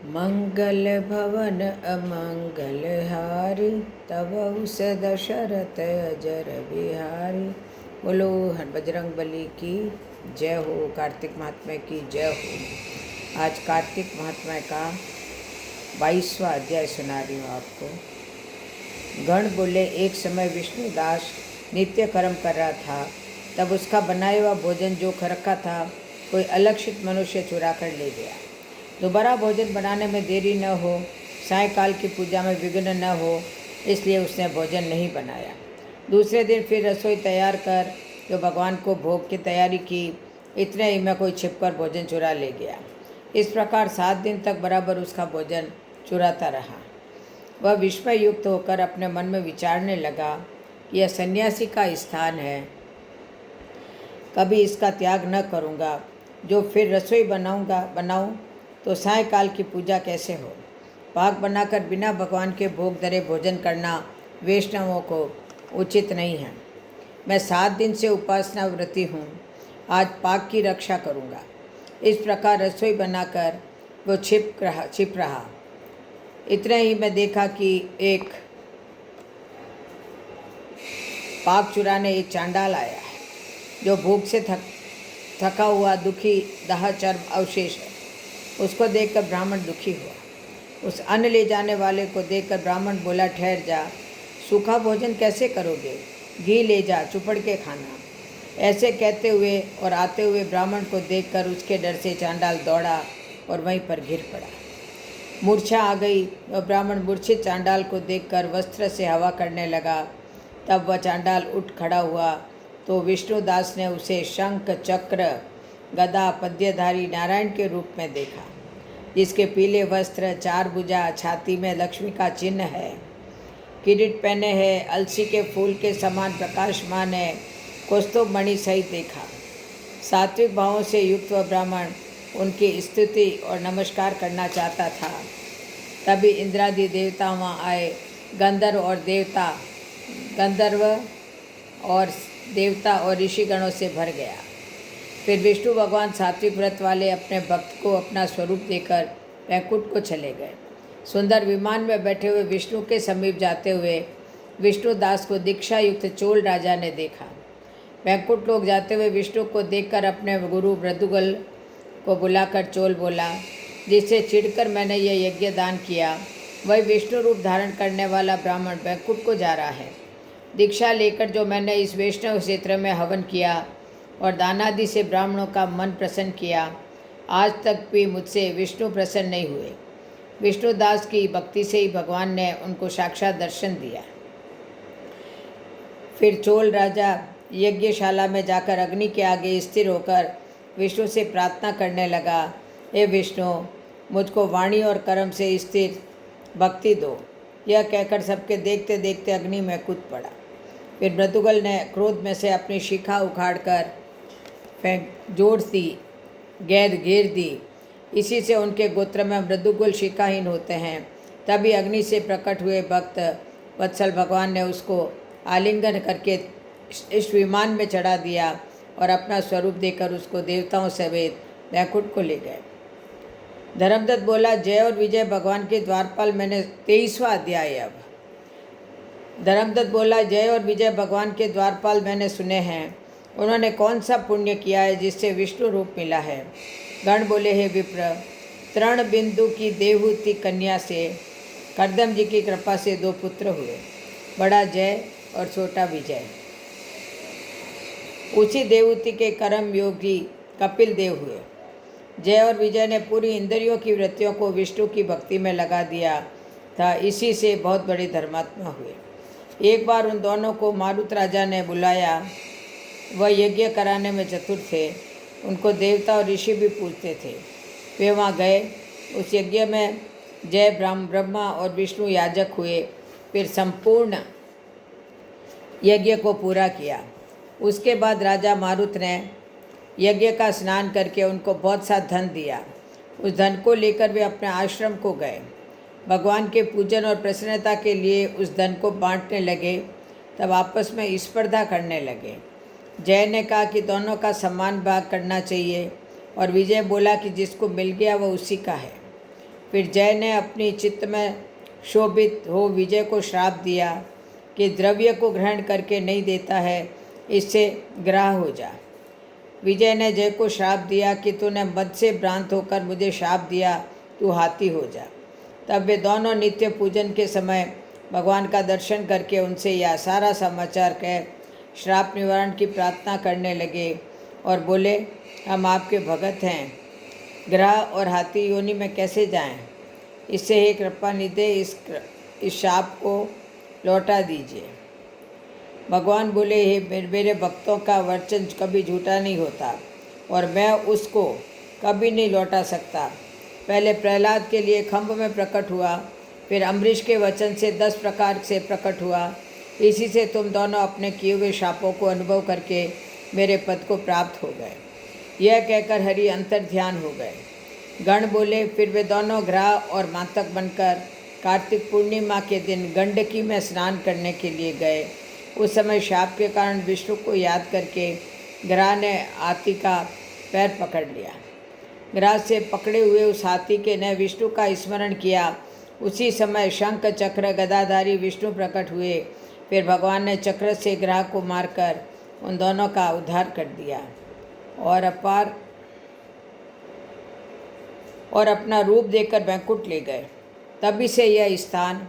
मंगल भवन अमंगल हारी तब उस दशरथ अजर बिहारी। बोलो बजरंग बली की जय हो, कार्तिक महात्म्य की जय हो। आज कार्तिक महात्म्य का 22वां अध्याय सुना रही हूँ आपको। गण बोले, एक समय विष्णुदास नित्य कर्म कर रहा था, तब उसका बनाया हुआ भोजन जो रखा था कोई अलक्षित मनुष्य चुरा कर ले गया। दोबारा भोजन बनाने में देरी न हो, सायंकाल की पूजा में विघ्न न हो, इसलिए उसने भोजन नहीं बनाया। दूसरे दिन फिर रसोई तैयार कर जो भगवान को भोग की तैयारी की, इतने ही में कोई छिपकर भोजन चुरा ले गया। इस प्रकार 7 दिन तक बराबर उसका भोजन चुराता रहा। वह विस्मय युक्त होकर अपने मन में विचारने लगा कि यह सन्यासी का स्थान है, कभी इसका त्याग न करूँगा। जो फिर रसोई बनाऊँ तो सायंकाल की पूजा कैसे हो। पाक बनाकर बिना भगवान के भोग धरे भोजन करना वैष्णवों को उचित नहीं है। मैं 7 दिन से उपासना व्रती हूँ, आज पाक की रक्षा करूँगा। इस प्रकार रसोई बनाकर वो छिप रहा। इतने ही मैं देखा कि एक पाक चुराने एक चांडाल आया है, जो भूख से थका हुआ दुखी दाहचर्म अवशेष है। उसको देखकर ब्राह्मण दुखी हुआ। उस अन्न ले जाने वाले को देखकर ब्राह्मण बोला, ठहर जा, सूखा भोजन कैसे करोगे, घी ले जा, चुपड़ के खाना। ऐसे कहते हुए और आते हुए ब्राह्मण को देखकर उसके डर से चांडाल दौड़ा और वहीं पर गिर पड़ा। मूर्छा आ गई और ब्राह्मण मूर्छित चांडाल को देखकर वस्त्र से हवा करने लगा। तब वह चांडाल उठ खड़ा हुआ तो विष्णुदास ने उसे शंख चक्र गदा पद्यधारी नारायण के रूप में देखा, जिसके पीले वस्त्र, 4 भुजा, छाती में लक्ष्मी का चिन्ह है, किरीट पहने हैं, अलसी के फूल के समान प्रकाशमान है, कौस्तुभ मणि सहित देखा। सात्विक भावों से युक्त वह ब्राह्मण उनकी स्तुति और नमस्कार करना चाहता था। तभी इंद्रादि देवता वहाँ आए। गंधर्व और देवता और ऋषिगणों से भर गया। फिर विष्णु भगवान सात्विक व्रत वाले अपने भक्त को अपना स्वरूप देकर वैकुंठ को चले गए। सुंदर विमान में बैठे हुए विष्णु के समीप जाते हुए विष्णुदास को दीक्षा युक्त चोल राजा ने देखा। वैकुंठ लोग जाते हुए विष्णु को देखकर अपने गुरु मृदुगल को बुलाकर चोल बोला, जिससे चिढ़कर मैंने यह यज्ञ दान किया, वही विष्णु रूप धारण करने वाला ब्राह्मण वैकुंठ को जा रहा है। दीक्षा लेकर जो मैंने इस वैष्णव क्षेत्र में हवन किया और दानादि से ब्राह्मणों का मन प्रसन्न किया, आज तक भी मुझसे विष्णु प्रसन्न नहीं हुए। विष्णुदास की भक्ति से ही भगवान ने उनको साक्षात दर्शन दिया। फिर चोल राजा यज्ञशाला में जाकर अग्नि के आगे स्थिर होकर विष्णु से प्रार्थना करने लगा, हे विष्णु, मुझको वाणी और कर्म से स्थिर भक्ति दो। यह कहकर सबके देखते देखते अग्नि में कूद पड़ा। फिर मृदुगल ने क्रोध में से अपनी शिखा उखाड़कर जोड़ दी, घेर दी। इसी से उनके गोत्र में मृदुगुल शिखाहीन होते हैं। तभी अग्नि से प्रकट हुए भक्त वत्सल भगवान ने उसको आलिंगन करके इस विमान में चढ़ा दिया और अपना स्वरूप देकर उसको देवताओं समेत वैकुंठ को ले गए। धर्मदत्त बोला, जय और विजय भगवान के द्वारपाल मैंने 23वां अध्याय। अब धर्मदत्त बोला, जय और विजय भगवान के द्वारपाल मैंने सुने हैं। उन्होंने कौन सा पुण्य किया है जिससे विष्णु रूप मिला है। गण बोले, हे विप्र, तृण बिंदु की देवहूति कन्या से कर्दम जी की कृपा से 2 पुत्र हुए, बड़ा जय और छोटा विजय। उसी देवहूति के कर्म योगी कपिल देव हुए। जय और विजय ने पूरी इंद्रियों की वृत्तियों को विष्णु की भक्ति में लगा दिया था, इसी से बहुत बड़े धर्मात्मा हुए। एक बार उन दोनों को मारुत राजा ने बुलाया। वह यज्ञ कराने में चतुर थे, उनको देवता और ऋषि भी पूजते थे। वे वहाँ गए। उस यज्ञ में जय ब्रह्मा और विष्णु याजक हुए। फिर संपूर्ण यज्ञ को पूरा किया। उसके बाद राजा मारुत ने यज्ञ का स्नान करके उनको बहुत सा धन दिया। उस धन को लेकर वे अपने आश्रम को गए। भगवान के पूजन और प्रसन्नता के लिए उस धन को बांटने लगे। तब आपस में स्पर्धा करने लगे। जय ने कहा कि दोनों का समान भाग करना चाहिए और विजय बोला कि जिसको मिल गया वह उसी का है। फिर जय ने अपनी चित्त में शोभित हो विजय को श्राप दिया कि द्रव्य को ग्रहण करके नहीं देता है, इससे ग्राह हो जा। विजय ने जय को श्राप दिया कि तूने मद से भ्रांत होकर मुझे श्राप दिया, तू हाथी हो जा। तब वे दोनों नित्य पूजन के समय भगवान का दर्शन करके उनसे यह सारा समाचार कह श्राप निवारण की प्रार्थना करने लगे और बोले, हम आपके भगत हैं, ग्रह और हाथी योनि में कैसे जाएं? इससे हे कृपा निधे इस शाप को लौटा दीजिए। भगवान बोले, हे मेरे भक्तों का वचन कभी झूठा नहीं होता और मैं उसको कभी नहीं लौटा सकता। पहले प्रहलाद के लिए खम्भ में प्रकट हुआ, फिर अम्बरीश के वचन से 10 प्रकार से प्रकट हुआ। इसी से तुम दोनों अपने किए हुए शापों को अनुभव करके मेरे पद को प्राप्त हो गए। यह कहकर हरि अंतर ध्यान हो गए। गण बोले, फिर वे दोनों ग्रह और मातक बनकर कार्तिक पूर्णिमा के दिन गंडकी में स्नान करने के लिए गए। उस समय शाप के कारण विष्णु को याद करके ग्रह ने हाथी का पैर पकड़ लिया। ग्रह से पकड़े हुए उस हाथी के ने विष्णु का स्मरण किया। उसी समय शंख चक्र गदाधारी विष्णु प्रकट हुए। फिर भगवान ने चक्र से ग्रह को मारकर उन दोनों का उद्धार कर दिया और अपना रूप देकर बैकुंठ ले गए। तभी से यह स्थान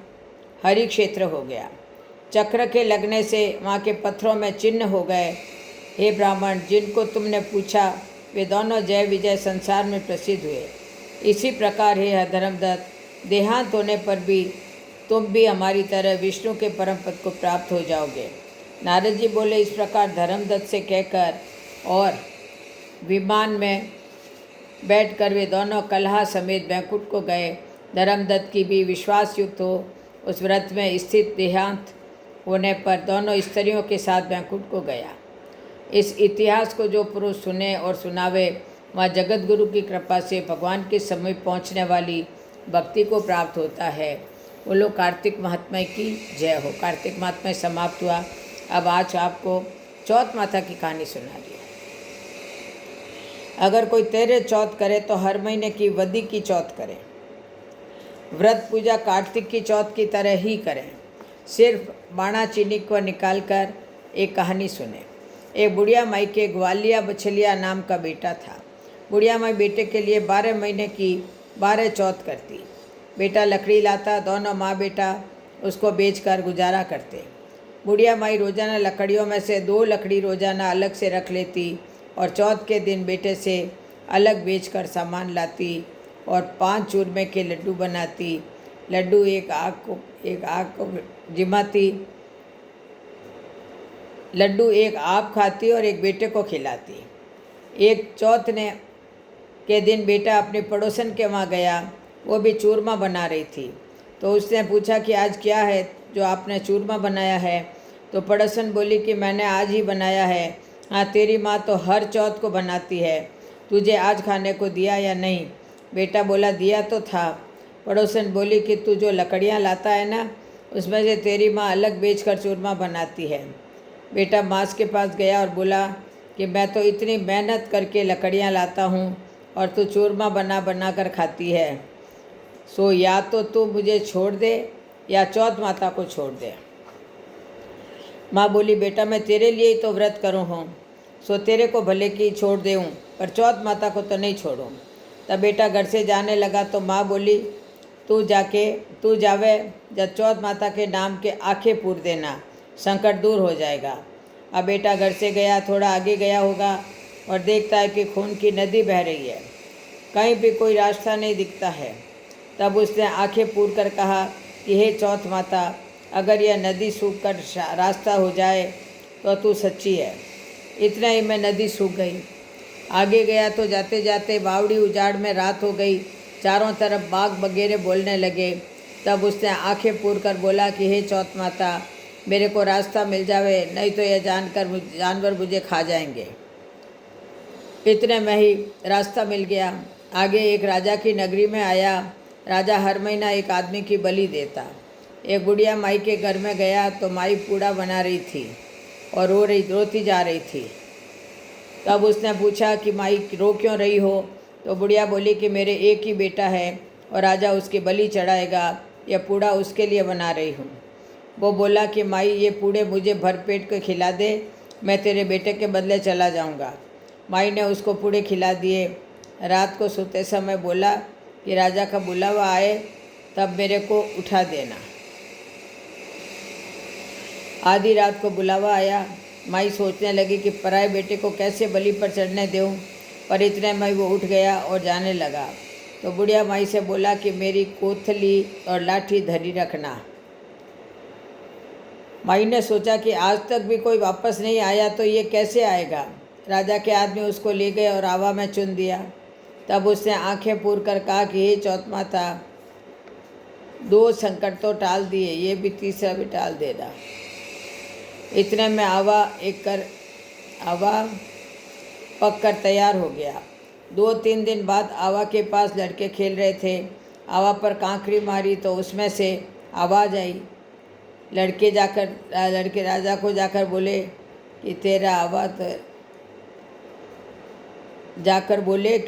हरि क्षेत्र हो गया। चक्र के लगने से वहाँ के पत्थरों में चिन्ह हो गए। हे ब्राह्मण, जिनको तुमने पूछा वे दोनों जय विजय संसार में प्रसिद्ध हुए। इसी प्रकार हे धर्मदत्त, देहांत होने पर भी तुम भी हमारी तरह विष्णु के परम पद को प्राप्त हो जाओगे। नारद जी बोले, इस प्रकार धर्मदत्त से कहकर और विमान में बैठकर वे दोनों कलहा समेत बैकुंठ को गए। धर्मदत्त की भी विश्वास युक्त हो उस व्रत में स्थित देहांत होने पर दोनों स्त्रियों के साथ बैकुंठ को गया। इस इतिहास को जो पुरुष सुने और सुनावे, वह जगत गुरु की कृपा से भगवान के समीप पहुँचने वाली भक्ति को प्राप्त होता है। बोलो कार्तिक महात्म्य की जय हो। कार्तिक महात्म्य समाप्त हुआ। अब आज आपको चौथ माता की कहानी सुना दी। अगर कोई तेरे चौथ करे तो हर महीने की वदी की चौथ करे। व्रत पूजा कार्तिक की चौथ की तरह ही करें। सिर्फ बाणा चीनी को निकाल कर एक कहानी सुने। एक बुढ़िया माई के ग्वालिया बछलिया नाम का बेटा था। बुढ़िया माई बेटे के लिए 12 महीने की 12 चौथ करती। बेटा लकड़ी लाता, दोनों माँ बेटा उसको बेचकर गुजारा करते। बुढ़िया माई रोज़ाना लकड़ियों में से 2 लकड़ी रोज़ाना अलग से रख लेती और चौथ के दिन बेटे से अलग बेचकर सामान लाती और 5 चूरमे के लड्डू बनाती। लड्डू एक आग को जिमाती, लड्डू एक आप खाती और एक बेटे को खिलाती। एक चौथ के दिन बेटा अपने पड़ोसन के वहाँ गया। वो भी चूरमा बना रही थी, तो उसने पूछा कि आज क्या है जो आपने चूरमा बनाया है? तो पड़ोसन बोली कि मैंने आज ही बनाया है। हाँ, तेरी माँ तो हर चौथ को बनाती है, तुझे आज खाने को दिया या नहीं? बेटा बोला, दिया तो था। पड़ोसन बोली कि तू जो लकड़ियाँ लाता है ना, उसमें से तेरी माँ अलग बेचकर चूरमा बनाती है। बेटा माँस के पास गया और बोला कि मैं तो इतनी मेहनत करके लकड़ियाँ लाता हूँ और तू चूरमा बना कर खाती है। सो या तो तू मुझे छोड़ दे या चौथ माता को छोड़ दे। माँ बोली, बेटा मैं तेरे लिए ही तो व्रत करूँ हूँ, सो तेरे को भले की छोड़ दूँ, पर चौथ माता को तो नहीं छोड़ूँ। तब बेटा घर से जाने लगा तो माँ बोली, तू जावे जब चौथ माता के नाम के आंखें पूर देना, संकट दूर हो जाएगा। अब बेटा घर से गया, थोड़ा आगे गया होगा और देखता है कि खून की नदी बह रही है, कहीं भी कोई रास्ता नहीं दिखता है। तब उसने आंखें पूर कर कहा कि हे चौथ माता, अगर यह नदी सूख कर रास्ता हो जाए तो तू सच्ची है। इतना ही में नदी सूख गई। आगे गया तो जाते जाते बावड़ी उजाड़ में रात हो गई। चारों तरफ बाग बगेरे बोलने लगे। तब उसने आंखें पूर कर बोला कि हे चौथ माता, मेरे को रास्ता मिल जावे, नहीं तो यह जानवर मुझे खा जाएंगे। इतने में ही रास्ता मिल गया। आगे एक राजा की नगरी में आया। राजा हर महीना एक आदमी की बलि देता। एक बुढ़िया माई के घर में गया तो माई पूड़ा बना रही थी और रोती जा रही थी। तब उसने पूछा कि माई रो क्यों रही हो? तो बुढ़िया बोली कि मेरे एक ही बेटा है और राजा उसकी बलि चढ़ाएगा। यह पूड़ा उसके लिए बना रही हूँ। वो बोला कि माई, ये पूड़े मुझे भरपेट को खिला दे, मैं तेरे बेटे के बदले चला जाऊँगा। माई ने उसको पूड़े खिला दिए। रात को सोते समय बोला कि राजा का बुलावा आए तब मेरे को उठा देना। आधी रात को बुलावा आया। माई सोचने लगी कि पराए बेटे को कैसे बलि पर चढ़ने दूँ, पर इतने में वो उठ गया और जाने लगा। तो बुढ़िया माई से बोला कि मेरी कोथली और लाठी धरी रखना। माई ने सोचा कि आज तक भी कोई वापस नहीं आया तो ये कैसे आएगा। राजा के आदमी उसको ले गए और आवा में चुन दिया। तब उसने आंखें पूर कर कहा कि हे चौथ माता, 2 संकट तो टाल दिए, ये भी तीसरा भी टाल देना। इतने में आवा पक कर तैयार हो गया। 2-3 दिन बाद आवा के पास लड़के खेल रहे थे। आवा पर कांकरी मारी तो उसमें से आवाज़ आई। लड़के राजा को जाकर बोले कि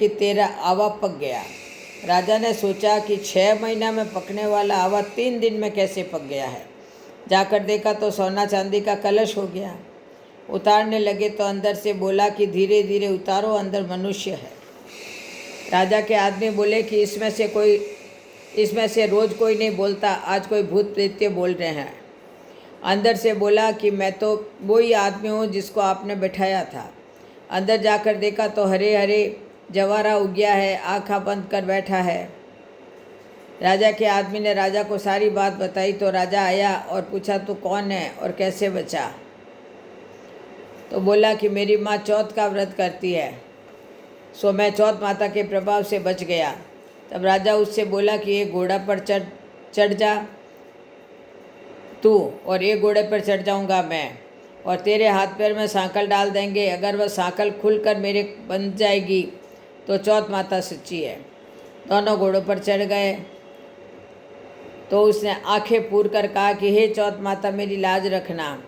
तेरा आवा पक गया। राजा ने सोचा कि 6 महीना में पकने वाला आवा 3 दिन में कैसे पक गया है। जाकर देखा तो सोना चांदी का कलश हो गया। उतारने लगे तो अंदर से बोला कि धीरे धीरे उतारो, अंदर मनुष्य है। राजा के आदमी बोले कि इसमें से रोज़ कोई नहीं बोलता, आज कोई भूत प्रेत बोल रहे हैं। अंदर से बोला कि मैं तो वही आदमी हूँ जिसको आपने बैठाया था। अंदर जाकर देखा तो हरे हरे जवारा उग गया है, आँखें बंद कर बैठा है। राजा के आदमी ने राजा को सारी बात बताई तो राजा आया और पूछा, तू कौन है और कैसे बचा? तो बोला कि मेरी माँ चौथ का व्रत करती है, सो मैं चौथ माता के प्रभाव से बच गया। तब राजा उससे बोला कि एक घोड़ा पर चढ़ जा तू, और एक घोड़े पर चढ़ जाऊंगा मैं, और तेरे हाथ पैर में सांकल डाल देंगे। अगर वह सांकल खुलकर मेरे बन जाएगी तो चौथ माता सच्ची है। दोनों घोड़ों पर चढ़ गए तो उसने आंखें पूर कर कहा कि हे चौथ माता, मेरी लाज रखना।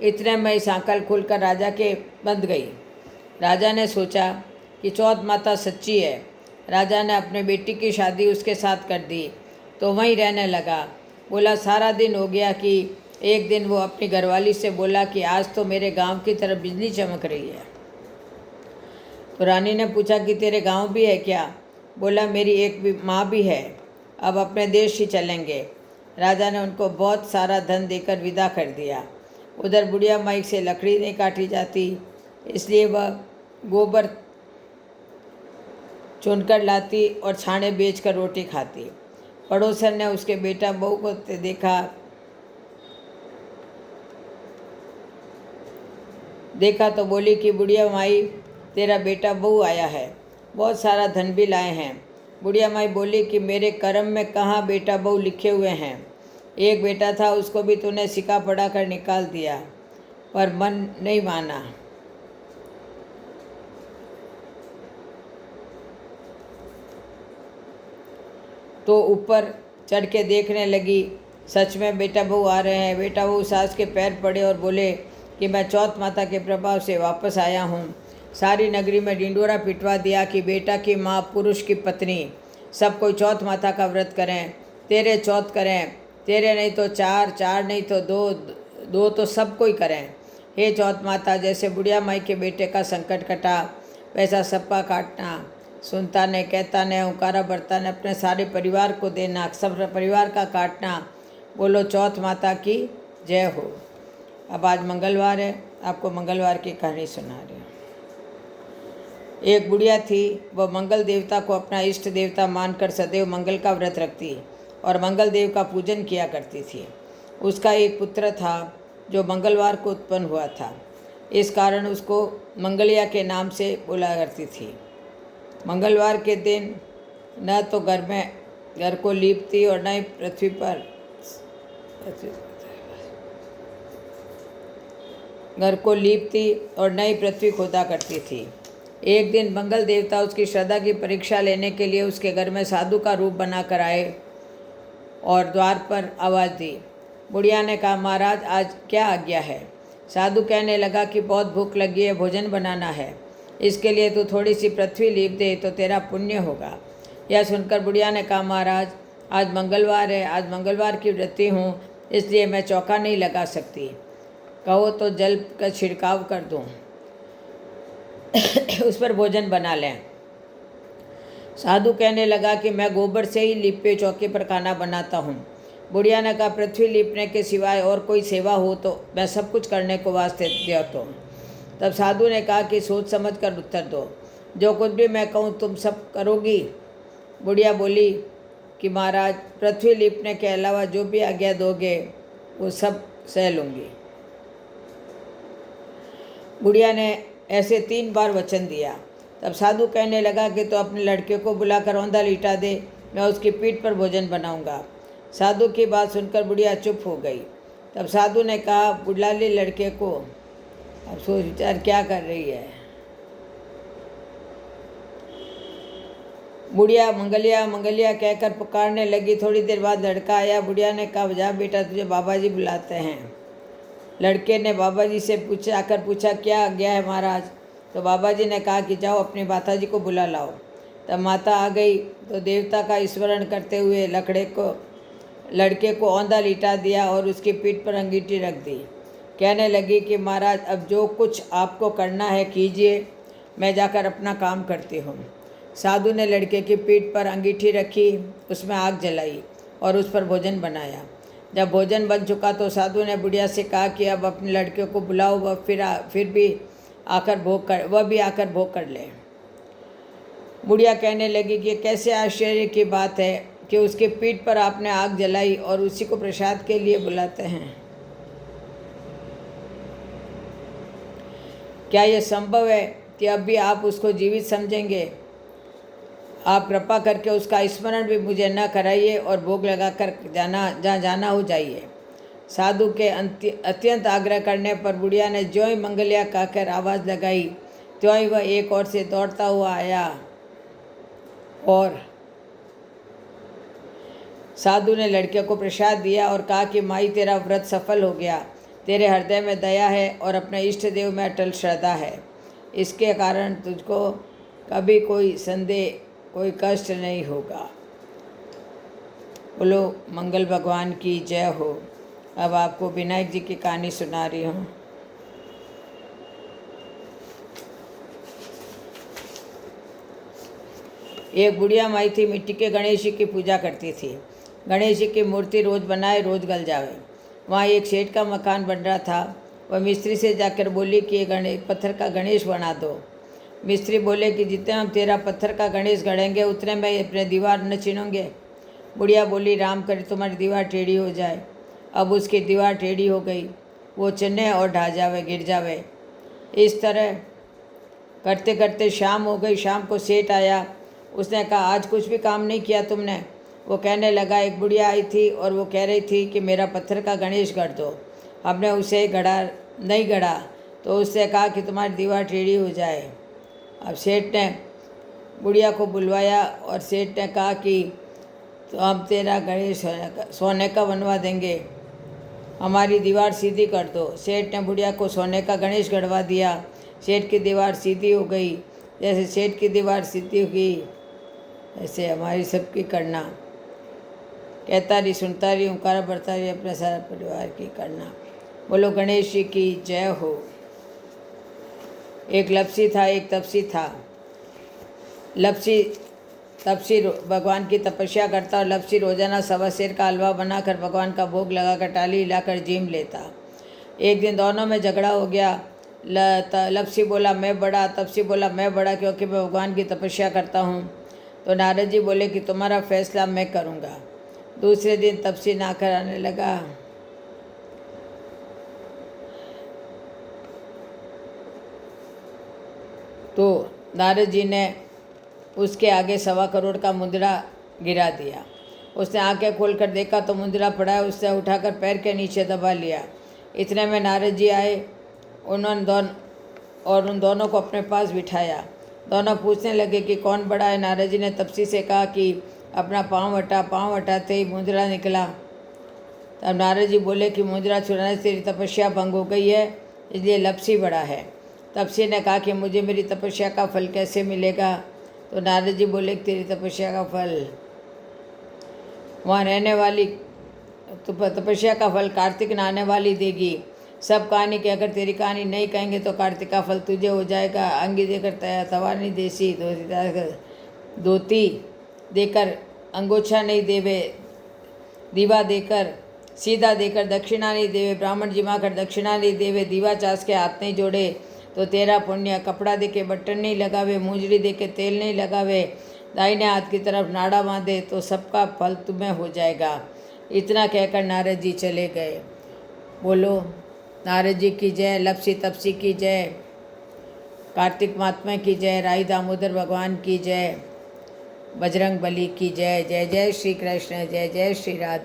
इतने में सांकल खुलकर राजा के बंध गई। राजा ने सोचा कि चौथ माता सच्ची है। राजा ने अपने बेटी की शादी उसके साथ कर दी तो वहीं रहने लगा। बोला सारा दिन हो गया कि एक दिन वो अपनी घरवाली से बोला कि आज तो मेरे गांव की तरफ बिजली चमक रही है। तो रानी ने पूछा कि तेरे गांव भी है क्या? बोला मेरी एक माँ भी है, अब अपने देश ही चलेंगे। राजा ने उनको बहुत सारा धन देकर विदा कर दिया। उधर बुढ़िया माई से लकड़ी नहीं काटी जाती, इसलिए वह गोबर चुनकर लाती और छाने बेचकर रोटी खाती। पड़ोसन ने उसके बेटा बहू को देखा तो बोली कि बुढ़िया माई, तेरा बेटा बहू आया है, बहुत सारा धन भी लाए हैं। बुढ़िया माई बोली कि मेरे कर्म में कहाँ बेटा बहू लिखे हुए हैं। एक बेटा था, उसको भी तूने सिका पड़ा कर निकाल दिया, पर मन नहीं माना। तो ऊपर चढ़ के देखने लगी, सच में बेटा बहू आ रहे हैं। बेटा बहू सास के पैर पड़े और बोले कि मैं चौथ माता के प्रभाव से वापस आया हूँ। सारी नगरी में ढिंडोरा पिटवा दिया कि बेटा की माँ, पुरुष की पत्नी, सब कोई चौथ माता का व्रत करें, तेरे चौथ करें, तेरे नहीं तो 4, 4 नहीं तो 2 तो सब कोई करें। हे चौथ माता, जैसे बुढ़िया माई के बेटे का संकट कटा, वैसा सबका काटना। सुनता ने, कहता ने, ओंकारा भरता ने अपने सारे परिवार को देना, सब परिवार का काटना। बोलो चौथ माता की जय हो। अब आज मंगलवार है, आपको मंगलवार की कहानी सुना रही हूँ। एक बुढ़िया थी, वह मंगल देवता को अपना इष्ट देवता मानकर सदैव मंगल का व्रत रखती और मंगल देव का पूजन किया करती थी। उसका एक पुत्र था जो मंगलवार को उत्पन्न हुआ था, इस कारण उसको मंगलिया के नाम से बुला करती थी। मंगलवार के दिन न तो घर को लीपती और न ही पृथ्वी खोदा करती थी। एक दिन मंगल देवता उसकी श्रद्धा की परीक्षा लेने के लिए उसके घर में साधु का रूप बनाकर आए और द्वार पर आवाज़ दी। बुढ़िया ने कहा, महाराज आज क्या आज्ञा है? साधु कहने लगा कि बहुत भूख लगी है, भोजन बनाना है, इसके लिए तू थोड़ी सी पृथ्वी लीप दे तो तेरा पुण्य होगा। यह सुनकर बुढ़िया ने कहा, महाराज आज मंगलवार है, आज मंगलवार की व्रती हूँ, इसलिए मैं चौका नहीं लगा सकती। कहो तो जल का छिड़काव कर दूँ, उस पर भोजन बना लें। साधु कहने लगा कि मैं गोबर से ही लिपे चौके पर खाना बनाता हूँ। बुढ़िया ने कहा, पृथ्वी लिपने के सिवाय और कोई सेवा हो तो मैं सब कुछ करने को वास्ते देता हूँ। तब साधु ने कहा कि सोच समझ कर उत्तर दो, जो कुछ भी मैं कहूँ तुम सब करोगी। बुढ़िया बोली कि महाराज पृथ्वी लिपने के अलावा जो भी आज्ञा दोगे वो सब सह लूँगी। बुढ़िया ने ऐसे 3 बार वचन दिया। तब साधु कहने लगा कि तो अपने लड़के को बुलाकर औंधा लिटा दे, मैं उसकी पीठ पर भोजन बनाऊंगा। साधु की बात सुनकर बुढ़िया चुप हो गई। तब साधु ने कहा, बुला ले लड़के को। अब सोच विचार क्या कर रही है। बुढ़िया मंगलिया मंगलिया कहकर पुकारने लगी। थोड़ी देर बाद लड़का आया। बुढ़िया ने कहा, जा बेटा, तुझे बाबा जी बुलाते हैं। लड़के ने बाबा जी से पूछा, क्या आज्ञा है महाराज। तो बाबा जी ने कहा कि जाओ अपनी माता जी को बुला लाओ। तब माता आ गई तो देवता का स्मरण करते हुए लड़के को औंधा लिटा दिया और उसकी पीठ पर अंगीठी रख दी। कहने लगी कि महाराज अब जो कुछ आपको करना है कीजिए, मैं जाकर अपना काम करती हूँ। साधु ने लड़के की पीठ पर अंगीठी रखी, उसमें आग जलाई और उस पर भोजन बनाया। जब भोजन बन चुका तो साधु ने बुढ़िया से कहा कि अब अपने लड़के को बुलाओ, वह भी आकर भोग कर ले। बुढ़िया कहने लगी कि कैसे आश्चर्य की बात है कि उसके पीठ पर आपने आग जलाई और उसी को प्रसाद के लिए बुलाते हैं। क्या यह संभव है कि अब भी आप उसको जीवित समझेंगे? आप कृपा करके उसका स्मरण भी मुझे न कराइए और भोग लगाकर जहाँ जाना हो जाइए। साधु के अत्यंत आग्रह करने पर बुढ़िया ने ज्यों ही मंगलिया कहकर आवाज़ लगाई, त्यों ही वह एक ओर से दौड़ता हुआ आया और साधु ने लड़के को प्रसाद दिया और कहा कि माई तेरा व्रत सफल हो गया, तेरे हृदय में दया है और अपने इष्ट देव में अटल श्रद्धा है, इसके कारण तुझको कभी कोई संदेह कोई कष्ट नहीं होगा। बोलो मंगल भगवान की जय हो। अब आपको विनायक जी की कहानी सुना रही हूँ। एक बुढ़िया माई थी, मिट्टी के गणेश जी की पूजा करती थी। गणेश जी की मूर्ति रोज़ बनाए रोज़ गल जावे। वहाँ एक सेठ का मकान बन रहा था। वह मिस्त्री से जाकर बोली कि ये पत्थर का गणेश बना दो। मिस्त्री बोले कि जितने हम तेरा पत्थर का गणेश गढ़ेंगे उतने में अपने दीवार न चिनोंगे। बुढ़िया बोली, राम करे तुम्हारी दीवार टेढ़ी हो जाए। अब उसकी दीवार टेढ़ी हो गई, वो चिन्हे और ढा जावे, गिर जावे। इस तरह करते करते शाम हो गई। शाम को सेठ आया। उसने कहा, आज कुछ भी काम नहीं किया तुमने? वो कहने लगा, एक बुढ़िया आई थी और वो कह रही थी कि मेरा पत्थर का गणेश गढ़ दो। हमने उसे नहीं गढ़ा तो उससे कहा कि तुम्हारी दीवार टेढ़ी हो जाए। अब सेठ ने बुढ़िया को बुलवाया और सेठ ने कहा कि तो हम तेरा गणेश सोने का बनवा देंगे, हमारी दीवार सीधी कर दो। सेठ ने बुढ़िया को सोने का गणेश गढ़वा दिया। सेठ की दीवार सीधी हो गई। जैसे सेठ की दीवार सीधी हुई ऐसे हमारी सबकी करना। कहता रही सुनता रही उनकारा बढ़ता रही अपने सारा परिवार की करना। बोलो गणेश जी की जय हो। एक लपसी था, एक तपसी था। तपसी भगवान की तपस्या करता और लपसी रोजाना सवा सेर का हलवा बनाकर भगवान का भोग लगाकर टाली हिलाकर जीम लेता। एक दिन दोनों में झगड़ा हो गया। लपसी बोला मैं बड़ा, तपसी बोला मैं बड़ा, क्योंकि मैं भगवान की तपस्या करता हूँ। तो नारद जी बोले कि तुम्हारा फैसला मैं करूँगा। दूसरे दिन तपसी नाकर आने लगा। तो नारद जी ने उसके आगे 1.25 करोड़ का मुद्रा गिरा दिया। उसने आंखें खोलकर देखा तो मुद्रा पड़ा है। उससे उठाकर पैर के नीचे दबा लिया। इतने में नारद जी आए। उन दोनों को अपने पास बिठाया। दोनों पूछने लगे कि कौन बड़ा है। नारद जी ने तपसी से कहा कि अपना पाँव हटा। पाँव हटाते ही मुद्रा निकला। तब नारद जी बोले कि मुद्रा चुराने से तेरी तपस्या भंग हो गई है, इसलिए लपसी बड़ा है। तपसी ने कहा कि मुझे मेरी तपस्या का फल कैसे मिलेगा? तो नारद जी बोले कि तेरी तपस्या का फल वहाँ रहने वाली तो तपस्या का फल कार्तिक नहाने वाली देगी। सब कहानी कि अगर तेरी कहानी नहीं कहेंगे तो कार्तिक का फल तुझे हो जाएगा। अंगी देकर तवा नहीं देसी, धोती देकर अंगोछा नहीं देवे, दीवा देकर सीधा देकर दक्षिणा नहीं देवे, ब्राह्मण जिमा कर दक्षिणा नहीं देवे, दीवा चास के हाथ नहीं जोड़े तो तेरा पुण्य। कपड़ा दे के बटन नहीं लगावे, मूंजड़ी दे के तेल नहीं लगावे, दाहिने हाथ की तरफ नाड़ा बांधे तो सबका फल तुम्हें हो जाएगा। इतना कहकर नारद जी चले गए। बोलो नारद जी की जय, लपसी तपसी की जय, कार्तिक महात्मा की जय, राई दामोदर भगवान की जय, बजरंग बली की जय। जय जय श्री कृष्ण, जय जय श्री राधे।